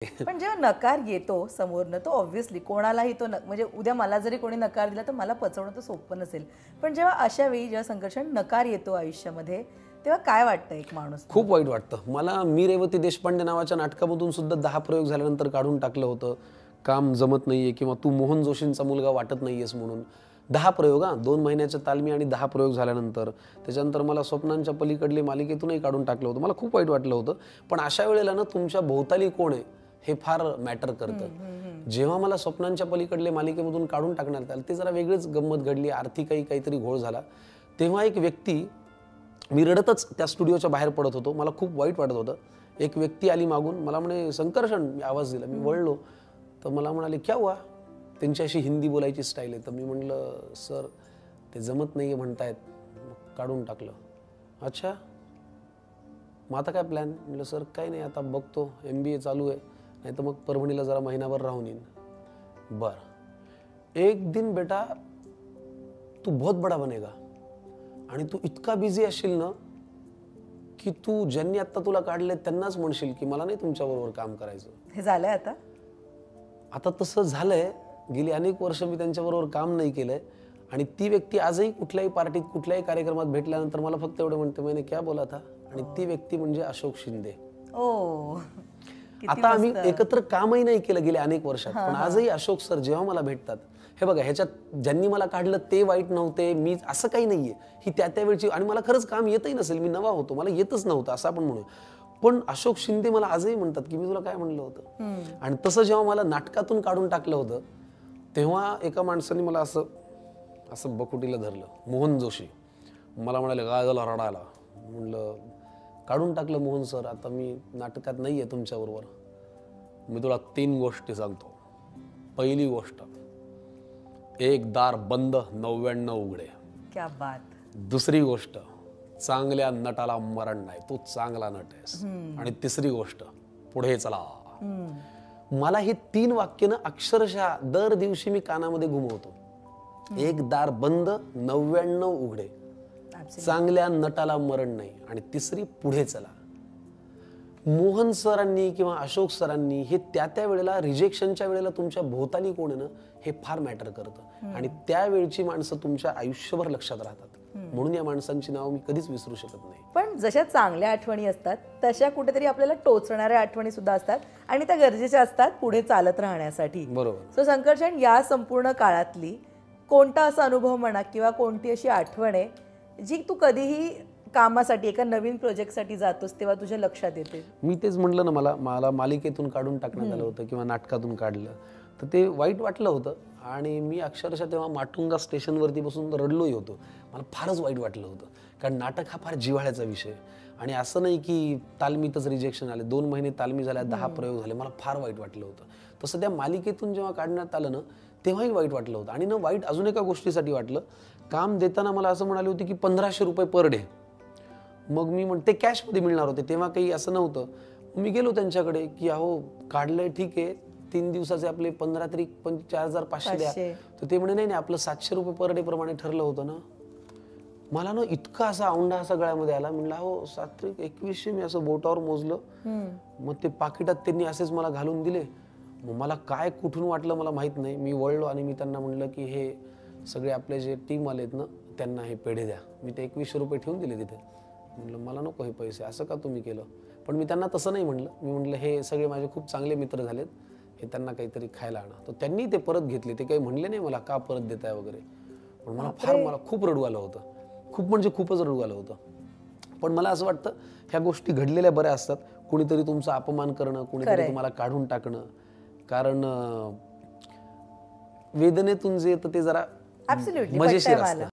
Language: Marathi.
पण जेव्हा नकार येतो समोरनं तो ऑब्व्हियसली कोणालाही तो म्हणजे उद्या मला जरी कोणी नकार दिला तर मला पचवणं तर सोपं नसेल. पण जेव्हा अशा वेळी जेव्हा संघर्षण नकार येतो आयुष्यामध्ये तेव्हा काय वाटतं एक माणूस? खूप वाईट वाटतं मला. मी रेवती देशपांडे नावाच्या नाटकामधून सुद्धा 10 प्रयोग झाल्यानंतर काढून टाकलं होतं. काम जमत नाहीये किंवा तू मोहन जोशींचा मुलगा वाटत नाहीयेस म्हणून. 10 प्रयोग 2 महिन्याच्या तालमी आणि 10 प्रयोग झाल्यानंतर त्याच्यानंतर मला स्वप्नांच्या पलीकडले मालिकेतूनही काढून टाकलं होतं. मला खूप वाईट वाटलं होतं. पण अशा वेळेला ना तुमच्या भोवताली कोण आहे हे फार मॅटर करतं. जेव्हा मला स्वप्नांच्या पलीकडले मालिकेमधून काढून टाकण्यात आलं ते जरा वेगळीच गंमत घडली. आर्थिकही काहीतरी घोळ झाला. तेव्हा एक व्यक्ती, मी रडतच त्या स्टुडिओच्या बाहेर पडत होतो. मला खूप वाईट वाटत होतं. एक व्यक्ती आली मागून, मला म्हणे संकर्षण, मी आवाज दिला. मी वळलो तर मला म्हणाले क्या हुआ. त्यांची अशी हिंदी बोलायची स्टाईल आहे. तर मी म्हटलं सर ते जमत नाही आहे म्हणतायत. काढून टाकलं. अच्छा मग आता काय प्लॅन. म्हटलं सर काही नाही, आता बघतो MBA चालू आहे, नाही तर मग परभणीला जरा महिनाभर राहून येईन. बरं. एक दिन बेटा तू बहुत बडा बनेगा आणि तू इतका बिझी असशील ना की तू ज्यांनी आता तुला काढले त्यांनाच म्हणशील की मला नाही तुमच्याबरोबर काम करायचं. हे झालंय आता? आता तसं झालंय. गेली अनेक वर्ष मी त्यांच्याबरोबर काम नाही केलंय आणि ती व्यक्ती आजही कुठल्याही पार्टीत कुठल्याही कार्यक्रमात भेटल्यानंतर मला फक्त एवढं म्हणते मैंने क्या बोला था. आणि ती व्यक्ती म्हणजे अशोक शिंदे. ओ आता आम्ही एकत्र कामही नाही केलं गेले अनेक वर्षात, पण आजही अशोक सर जेव्हा मला भेटतात, हे बघा ह्याच्यात ज्यांनी मला काढलं ते वाईट नव्हते, मी असं काही नाहीये. ही त्या वेळची, आणि मला खरंच काम येतही नसेल, मी नवा होतो, मला येतच नव्हतं असं आपण म्हणू. पण अशोक शिंदे मला आजही म्हणतात की मी तुला काय म्हणलं होतं. आणि तसं जेव्हा मला नाटकातून काढून टाकलं होतं तेव्हा एका माणसाने मला असं असं बकुटीला धरलं, मोहन जोशी. मला म्हणाले काय झालं रडायला. म्हणलं काढून टाकलं मोहन सर, आता मी नाटकात नाही आहे तुमच्याबरोबर. मी तुला 3 गोष्टी सांगतो. पहिली गोष्ट, एक दार बंद 99 उघडे. क्या बात. दुसरी गोष्ट, चांगल्या नटाला मरण नाही, तू चांगला नट आहेस. आणि तिसरी गोष्ट, पुढे चला. मला ही 3 वाक्य ना अक्षरशः दर दिवशी मी कानामध्ये घुमवतो. एक दार बंद 99 उघडे, चांगल्या नटाला मरण नाही, आणि तिसरी पुढे चला. मोहन सरांनी किंवा अशोक सरांनी हे त्या वेळेला, रिजेक्शनच्या वेळेला तुमच्या भोवताली कोण आहे ना हे फार मॅटर करतं. आणि त्यावेळची माणसं तुमच्या आयुष्यभर लक्षात राहतात. म्हणून या माणसांची नाव मी कधीच विसरू शकत नाही. पण जशा चांगल्या आठवणी असतात तशा कुठेतरी आपल्याला टोचणाऱ्या आठवणी सुद्धा असतात आणि त्या गरजेच्या असतात पुढे चालत राहण्यासाठी. बरोबर. सो संकर्षण, या संपूर्ण काळातली कोणता असा अनुभव म्हणा किंवा कोणती अशी आठवण आहे जी तू कधीही कामासाठी एका नवीन प्रोजेक्टसाठी जातोस तेव्हा तुझ्या लक्षात येते? मी तेच म्हटलं ना, मला मालिकेतून काढून टाकण्यात आलं होतं किंवा नाटकातून काढलं तर ते वाईट वाटलं होतं. आणि मी अक्षरशः तेव्हा माटुंगा स्टेशनवरती बसून रडलोही होतो. मला फारच वाईट वाटलं होतं, कारण नाटक हा फार जिव्हाळ्याचा विषय. आणि असं नाही की तालमीतच रिजेक्शन आले. 2 महिने तालमी झाल्या, 10 प्रयोग झाले. मला फार वाईट वाटलं होतं. तसं त्या मालिकेतून जेव्हा काढण्यात आलं ना तेव्हाही वाईट वाटलं होतं. आणि ना वाईट अजून एका गोष्टीसाठी वाटलं. काम देताना मला असं म्हणाले होते की 1500 रुपये पर डे. मग मी म्हणते कॅशमध्ये मिळणार होते, तेव्हा काही असं नव्हतं. मी गेलो त्यांच्याकडे की अहो काढलंय ठीक आहे, 3 दिवसाचे आपले 15 तरी 4500 द्या. तर ते म्हणे नाही, आपलं 700 रुपये पर डे प्रमाणे ठरलं होतं ना. मला ना इतका असा औंढा असा गळ्यामध्ये आला. म्हणलं हो 7 × 2100 मी असं बोटावर मोजलं. मग ते पाकिटात त्यांनी असेच मला घालून दिले. मग मला काय कुठून वाटलं मला माहित नाही. मी वळलो आणि मी त्यांना म्हणलं की हे सगळे आपले जे टीम आले आहेत ना त्यांना हे पेढे द्या. मी ते 2100 रुपये ठेवून दिले तिथे. म्हणलं मला नको हे पैसे, असं का तुम्ही केलं. पण मी त्यांना तसं नाही म्हणलं. मी म्हटलं हे सगळे माझे खूप चांगले मित्र झालेत, हे त्यांना काहीतरी खायला आणा. तर त्यांनी ते परत घेतले. ते काही म्हणले नाही मला का परत देताय वगैरे. पण मला खूप रडू आलं होतं. खूप म्हणजे खूपच रडू आलं होतं. पण मला असं वाटतं ह्या गोष्टी घडलेल्या बऱ्या असतात. कुणीतरी तुमचा अपमान करणं, कुणीतरी तुम्हाला काढून टाकणं, कारण वेदनेतून जे येतं ते जरा मजेशीर असतं.